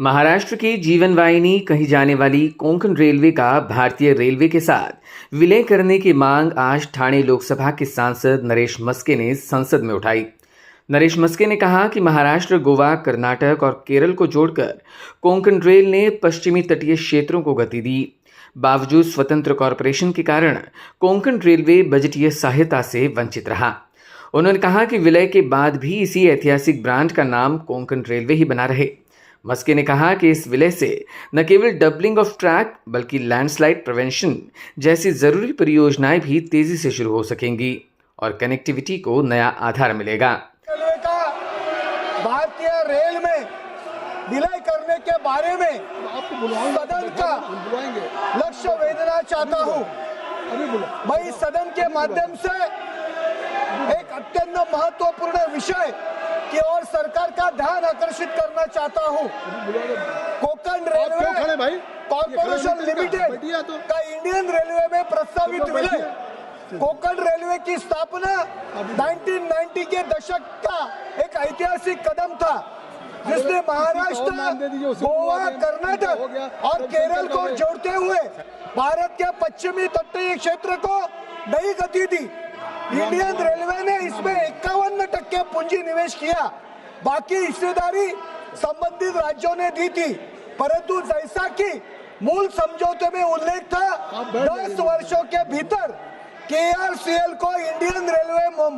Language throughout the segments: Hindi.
महाराष्ट्र की जीवन वाहिनी कही जाने वाली कोंकण रेलवे का भारतीय रेलवे के साथ विलय करने की मांग आज ठाणे लोकसभा के सांसद नरेश मस्के ने संसद में उठाई। नरेश मस्के ने कहा कि महाराष्ट्र, गोवा, कर्नाटक और केरल को जोड़कर कोंकण रेल ने पश्चिमी तटीय क्षेत्रों को गति दी। बावजूद स्वतंत्र कॉरपोरेशन के कारण कोंकण रेलवे बजटीय सहायता से वंचित रहा। उन्होंने कहा कि विलय के बाद भी इसी ऐतिहासिक ब्रांड का नाम कोंकण रेलवे ही बना रहे। मस्के ने कहा कि इस विलय से न केवल डबलिंग ऑफ ट्रैक बल्कि लैंडस्लाइड प्रिवेंशन जैसी जरूरी परियोजनाएं भी तेजी से शुरू हो सकेंगी और कनेक्टिविटी को नया आधार मिलेगा। रेलवे का भारतीय रेल में विलय करने के बारे में सदन का लक्ष्य वेधना चाहता हूं। मैं इस सदन के माध्यम से एक अत्यंत महत्वपूर्ण विषय की ओर सरकार का ध्यान आकर्षित करना चाहता हूं। कोंकण रेलवे कॉर्पोरेशन लिमिटेड का इंडियन रेलवे में प्रस्तावित विलय कोंकण रेलवे की स्थापना 1990 के दशक का एक ऐतिहासिक कदम था, जिसने महाराष्ट्र, गोवा, कर्नाटक और केरल को जोड़ते हुए भारत के पश्चिमी तटीय क्षेत्र को नई गति दी। इंडियन रेलवे ने इसमें 51% पूंजी निवेश किया, बाकी हिस्सेदारी संबंधित राज्यों ने दी थी। परंतु जैसा कि मूल समझौते में उल्लेख था, 10 वर्षों के भीतर KRCL को इंडियन रेलवे में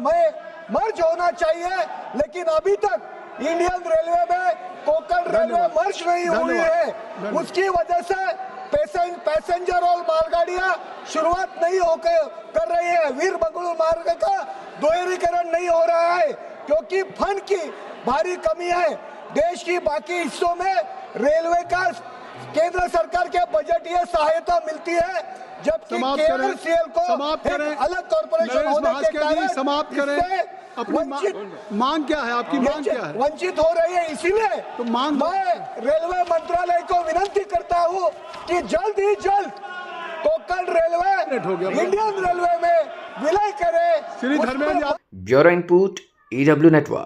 मर्ज होना चाहिए, लेकिन अभी तक इंडियन रेलवे में कोंकण रेलवे मर्ज नहीं हुई है। उसकी वजह से पैसेंजर और मालगाड़ियां शुरुआत नहीं कर रही है। वीर बंगलुरु मार्ग का दोहरीकरण नहीं हो रहा है क्योंकि फंड की भारी कमी है। देश की बाकी हिस्सों में रेलवे का केंद्र सरकार के बजटीय सहायता मिलती है, जबकि KRCL को एक अलग कॉर्पोरेशन होने के कारण समाप्त करें। अपनी मांग क्या है? आपकी मांग क्या है? वंचित हो रही है। इसीलिए तो मांग मैं रेलवे मंत्रालय को विनती करता हूं कि जल्द ही जल्द कोंकण रेलवे इंडियन रेलवे में विलय करे। Bureau input EW network.